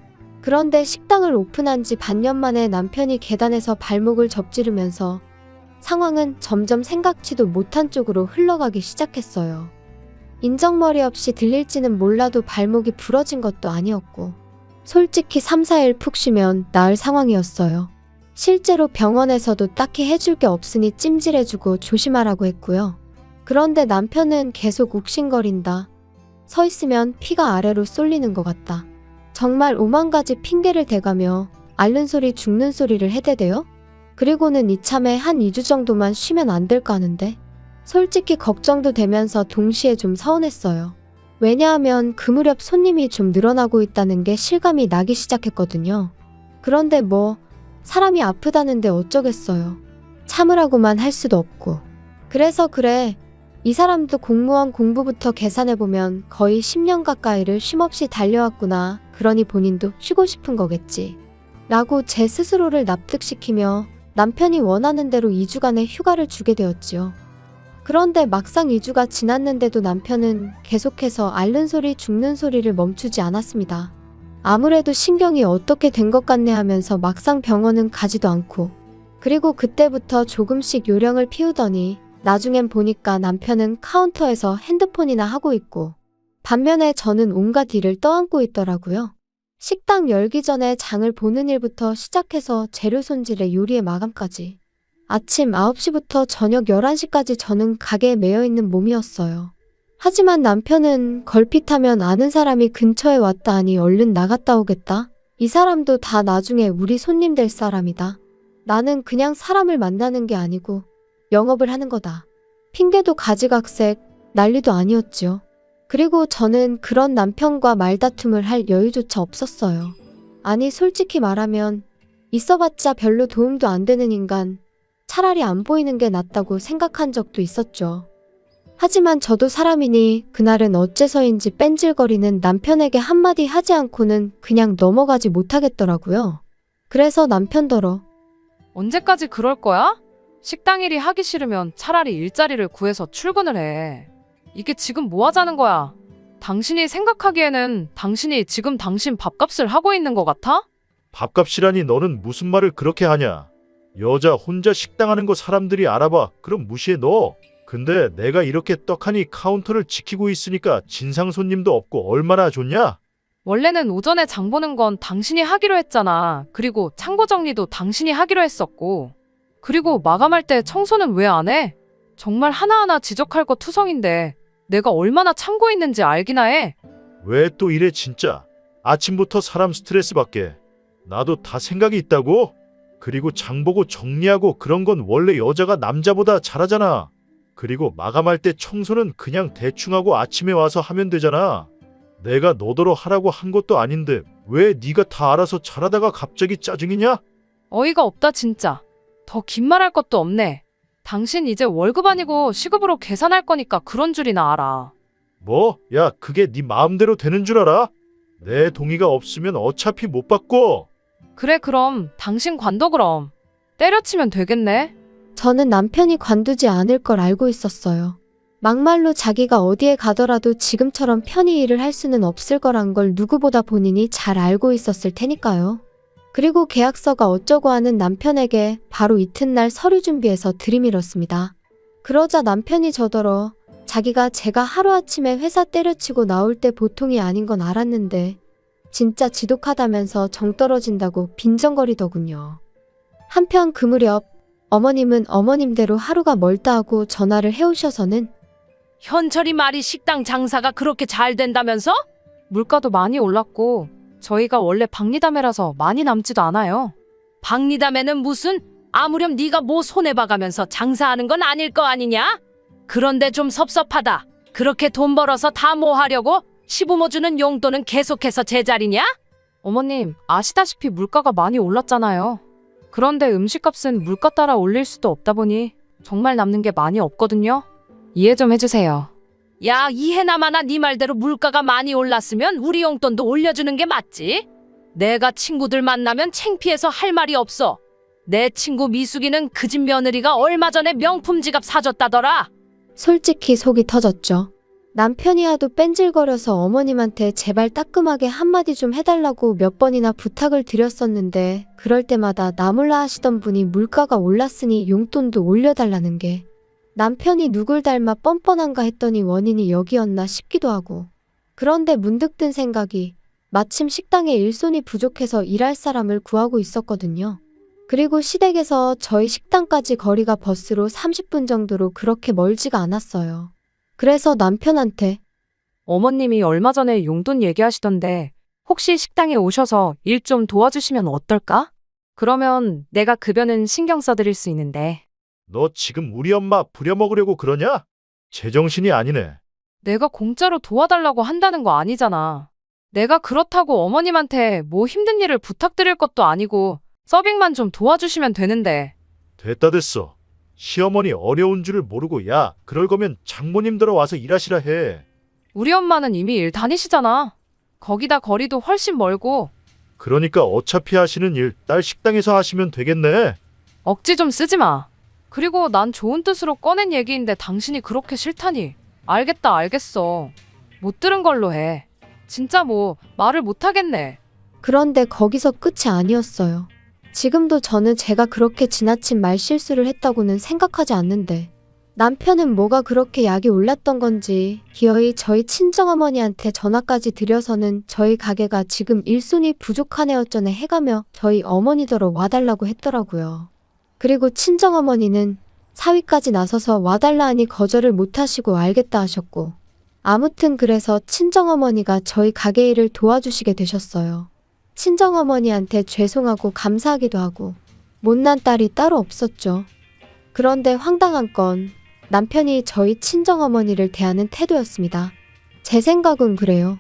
그런데 식당을 오픈한 지 반년 만에 남편이 계단에서 발목을 접지르면서 상황은 점점 생각지도 못한 쪽으로 흘러가기 시작했어요. 인정머리 없이 들릴지는 몰라도 발목이 부러진 것도 아니었고 솔직히 3, 4일 푹 쉬면 나을 상황이었어요. 실제로 병원에서도 딱히 해줄 게 없으니 찜질해주고 조심하라고 했고요. 그런데 남편은 계속 욱신거린다. 서 있으면 피가 아래로 쏠리는 것 같다. 정말 오만 가지 핑계를 대가며 앓는 소리 죽는 소리를 해대대요. 그리고는 이참에 한 2주 정도만 쉬면 안 될까 하는데 솔직히 걱정도 되면서 동시에 좀 서운했어요. 왜냐하면 그 무렵 손님이 좀 늘어나고 있다는 게 실감이 나기 시작했거든요. 그런데 뭐 사람이 아프다는데 어쩌겠어요. 참으라고만 할 수도 없고. 그래서 그래, 이 사람도 공무원 공부부터 계산해보면 거의 10년 가까이를 쉼없이 달려왔구나. 그러니 본인도 쉬고 싶은 거겠지. 라고 제 스스로를 납득시키며 남편이 원하는 대로 2주간의 휴가를 주게 되었지요. 그런데 막상 2주가 지났는데도 남편은 계속해서 앓는 소리 죽는 소리를 멈추지 않았습니다. 아무래도 신경이 어떻게 된 것 같네 하면서 막상 병원은 가지도 않고 그리고 그때부터 조금씩 요령을 피우더니 나중엔 보니까 남편은 카운터에서 핸드폰이나 하고 있고 반면에 저는 온갖 일을 떠안고 있더라고요. 식당 열기 전에 장을 보는 일부터 시작해서 재료 손질에 요리의 마감까지 아침 9시부터 저녁 11시까지 저는 가게에 매여있는 몸이었어요. 하지만 남편은 걸핏하면 아는 사람이 근처에 왔다 하니 얼른 나갔다 오겠다. 이 사람도 다 나중에 우리 손님 될 사람이다. 나는 그냥 사람을 만나는 게 아니고 영업을 하는 거다. 핑계도 가지각색, 난리도 아니었지요. 그리고 저는 그런 남편과 말다툼을 할 여유조차 없었어요. 아니 솔직히 말하면 있어봤자 별로 도움도 안 되는 인간, 차라리 안 보이는 게 낫다고 생각한 적도 있었죠. 하지만 저도 사람이니 그날은 어째서인지 뺀질거리는 남편에게 한마디 하지 않고는 그냥 넘어가지 못하겠더라고요. 그래서 남편더러 언제까지 그럴 거야? 식당 일이 하기 싫으면 차라리 일자리를 구해서 출근을 해. 이게 지금 뭐 하자는 거야? 당신이 생각하기에는 당신이 지금 당신 밥값을 하고 있는 것 같아? 밥값이라니 너는 무슨 말을 그렇게 하냐? 여자 혼자 식당 하는 거 사람들이 알아봐. 그럼 무시해 너. 근데 내가 이렇게 떡하니 카운터를 지키고 있으니까 진상 손님도 없고 얼마나 좋냐? 원래는 오전에 장 보는 건 당신이 하기로 했잖아. 그리고 창고 정리도 당신이 하기로 했었고. 그리고 마감할 때 청소는 왜 안 해? 정말 하나하나 지적할 거 투성인데 내가 얼마나 참고 있는지 알기나 해. 왜 또 이래 진짜. 아침부터 사람 스트레스 받게. 나도 다 생각이 있다고? 그리고 장 보고 정리하고 그런 건 원래 여자가 남자보다 잘하잖아. 그리고 마감할 때 청소는 그냥 대충 하고 아침에 와서 하면 되잖아. 내가 너더러 하라고 한 것도 아닌데 왜 네가 다 알아서 잘하다가 갑자기 짜증이냐? 어이가 없다 진짜. 더 긴 말할 것도 없네. 당신 이제 월급 아니고 시급으로 계산할 거니까 그런 줄이나 알아. 뭐? 야, 그게 네 마음대로 되는 줄 알아? 내 동의가 없으면 어차피 못 바꿔. 그래 그럼 당신 관둬 그럼. 때려치면 되겠네. 저는 남편이 관두지 않을 걸 알고 있었어요. 막말로 자기가 어디에 가더라도 지금처럼 편히 일을 할 수는 없을 거란 걸 누구보다 본인이 잘 알고 있었을 테니까요. 그리고 계약서가 어쩌고 하는 남편에게 바로 이튿날 서류 준비해서 들이밀었습니다. 그러자 남편이 저더러 자기가 제가 하루아침에 회사 때려치고 나올 때 보통이 아닌 건 알았는데 진짜 지독하다면서 정 떨어진다고 빈정거리더군요. 한편 그 무렵 어머님은 어머님대로 하루가 멀다 하고 전화를 해오셔서는 현철이 말이 식당 장사가 그렇게 잘 된다면서? 물가도 많이 올랐고 저희가 원래 박리담회라서 많이 남지도 않아요. 박리담회는 무슨? 아무렴 네가 뭐 손해봐가면서 장사하는 건 아닐 거 아니냐? 그런데 좀 섭섭하다. 그렇게 돈 벌어서 다 뭐 하려고? 시부모 주는 용돈은 계속해서 제자리냐? 어머님, 아시다시피 물가가 많이 올랐잖아요. 그런데 음식값은 물가 따라 올릴 수도 없다 보니 정말 남는 게 많이 없거든요. 이해 좀 해주세요. 야, 이해나마나 네 말대로 물가가 많이 올랐으면 우리 용돈도 올려주는 게 맞지? 내가 친구들 만나면 창피해서 할 말이 없어. 내 친구 미숙이는 그 집 며느리가 얼마 전에 명품 지갑 사줬다더라. 솔직히 속이 터졌죠. 남편이 하도 뺀질거려서 어머님한테 제발 따끔하게 한마디 좀 해달라고 몇 번이나 부탁을 드렸었는데 그럴 때마다 나몰라 하시던 분이 물가가 올랐으니 용돈도 올려달라는 게 남편이 누굴 닮아 뻔뻔한가 했더니 원인이 여기였나 싶기도 하고 그런데 문득 든 생각이 마침 식당에 일손이 부족해서 일할 사람을 구하고 있었거든요. 그리고 시댁에서 저희 식당까지 거리가 버스로 30분 정도로 그렇게 멀지가 않았어요. 그래서 남편한테 어머님이 얼마 전에 용돈 얘기하시던데 혹시 식당에 오셔서 일 좀 도와주시면 어떨까? 그러면 내가 급여는 신경 써드릴 수 있는데. 너 지금 우리 엄마 부려먹으려고 그러냐? 제정신이 아니네. 내가 공짜로 도와달라고 한다는 거 아니잖아. 내가 그렇다고 어머님한테 뭐 힘든 일을 부탁드릴 것도 아니고 서빙만 좀 도와주시면 되는데. 됐다 됐어. 시어머니 어려운 줄을 모르고 야, 그럴 거면 장모님 들어와서 일하시라 해. 우리 엄마는 이미 일 다니시잖아. 거기다 거리도 훨씬 멀고. 그러니까 어차피 하시는 일 딸 식당에서 하시면 되겠네. 억지 좀 쓰지 마. 그리고 난 좋은 뜻으로 꺼낸 얘기인데 당신이 그렇게 싫다니. 알겠다 알겠어. 못 들은 걸로 해. 진짜 뭐 말을 못 하겠네. 그런데 거기서 끝이 아니었어요. 지금도 저는 제가 그렇게 지나친 말실수를 했다고는 생각하지 않는데 남편은 뭐가 그렇게 약이 올랐던 건지 기어이 저희 친정어머니한테 전화까지 드려서는 저희 가게가 지금 일손이 부족하네 어쩌네 해가며 저희 어머니더러 와달라고 했더라고요. 그리고 친정어머니는 사위까지 나서서 와달라 하니 거절을 못하시고 알겠다 하셨고 아무튼 그래서 친정어머니가 저희 가게 일을 도와주시게 되셨어요. 친정어머니한테 죄송하고 감사하기도 하고 못난 딸이 따로 없었죠. 그런데 황당한 건 남편이 저희 친정어머니를 대하는 태도였습니다. 제 생각은 그래요.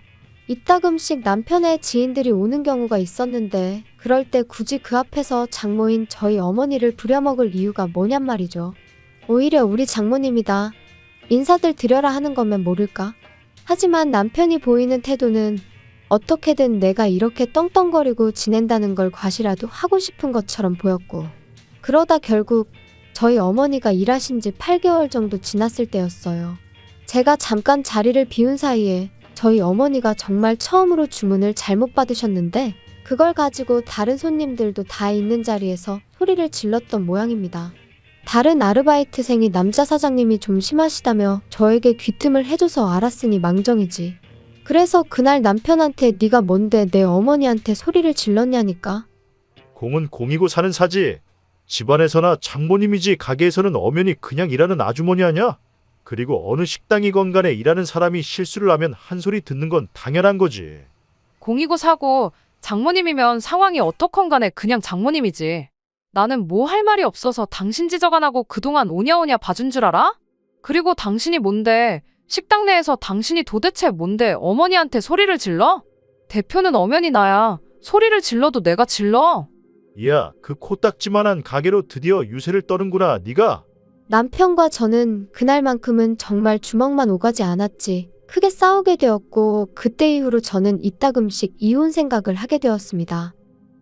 이따금씩 남편의 지인들이 오는 경우가 있었는데 그럴 때 굳이 그 앞에서 장모인 저희 어머니를 부려먹을 이유가 뭐냔 말이죠. 오히려 우리 장모님이다. 인사들 드려라 하는 거면 모를까? 하지만 남편이 보이는 태도는 어떻게든 내가 이렇게 떵떵거리고 지낸다는 걸 과시라도 하고 싶은 것처럼 보였고 그러다 결국 저희 어머니가 일하신 지 8개월 정도 지났을 때였어요. 제가 잠깐 자리를 비운 사이에 저희 어머니가 정말 처음으로 주문을 잘못 받으셨는데 그걸 가지고 다른 손님들도 다 있는 자리에서 소리를 질렀던 모양입니다. 다른 아르바이트생이 남자 사장님이 좀 심하시다며 저에게 귀뜸을 해줘서 알았으니 망정이지. 그래서 그날 남편한테 네가 뭔데 내 어머니한테 소리를 질렀냐니까. 공은 공이고 사는 사지. 집안에서나 장모님이지 가게에서는 엄연히 그냥 일하는 아주머니 아냐? 그리고 어느 식당이건 간에 일하는 사람이 실수를 하면 한 소리 듣는 건 당연한 거지. 공이고 사고 장모님이면 상황이 어떻건 간에 그냥 장모님이지. 나는 뭐 할 말이 없어서 당신 지적 안 하고 그동안 오냐오냐 봐준 줄 알아? 그리고 당신이 뭔데? 식당 내에서 당신이 도대체 뭔데 어머니한테 소리를 질러? 대표는 엄연히 나야. 소리를 질러도 내가 질러. 야, 그 코딱지만한 가게로 드디어 유세를 떠는구나, 네가. 남편과 저는 그날만큼은 정말 주먹만 오가지 않았지. 크게 싸우게 되었고 그때 이후로 저는 이따금씩 이혼 생각을 하게 되었습니다.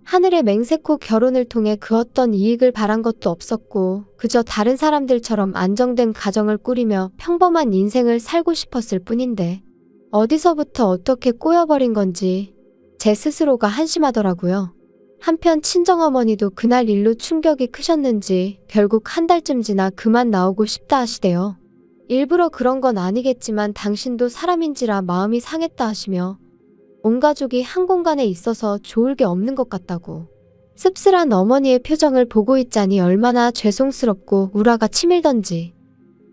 하늘의 맹세코 결혼을 통해 그 어떤 이익을 바란 것도 없었고 그저 다른 사람들처럼 안정된 가정을 꾸리며 평범한 인생을 살고 싶었을 뿐인데 어디서부터 어떻게 꼬여버린 건지 제 스스로가 한심하더라고요. 한편 친정어머니도 그날 일로 충격이 크셨는지 결국 한 달쯤 지나 그만 나오고 싶다 하시대요. 일부러 그런 건 아니겠지만 당신도 사람인지라 마음이 상했다 하시며 온 가족이 한 공간에 있어서 좋을 게 없는 것 같다고. 씁쓸한 어머니의 표정을 보고 있자니 얼마나 죄송스럽고 우라가 치밀던지.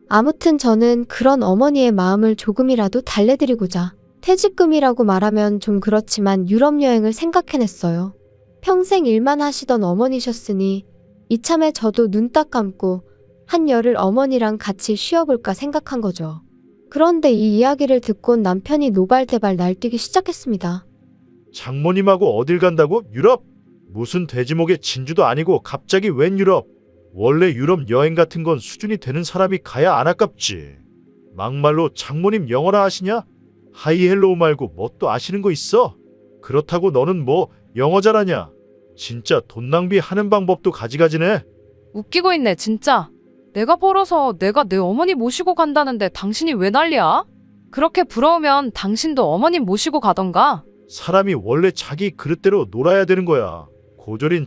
아무튼 저는 그런 어머니의 마음을 조금이라도 달래드리고자 퇴직금이라고 말하면 좀 그렇지만 유럽 여행을 생각해냈어요. 평생 일만 하시던 어머니셨으니 이참에 저도 눈 딱 감고 한열을 어머니랑 같이 쉬어볼까 생각한 거죠. 그런데 이 이야기를 듣곤 남편이 노발대발 날뛰기 시작했습니다. 장모님하고 어딜 간다고? 유럽? 무슨 돼지목의 진주도 아니고 갑자기 웬 유럽? 원래 유럽 여행 같은 건 수준이 되는 사람이 가야 안 아깝지. 막말로 장모님 영어나 아시냐? 하이헬로우 말고 뭐 또 아시는 거 있어? 그렇다고 너는 뭐 영어 잘하냐? 진짜 돈 낭비하는 방법도 가지가지네. 웃기고 있네 진짜. 내가 벌어서 내가 내 어머니 모시고 간다는데 당신이 왜 난리야? 그렇게 부러우면 당신도 어머님 모시고 가던가. 사람이 원래 자기 그릇대로 놀아야 되는 거야. 고졸인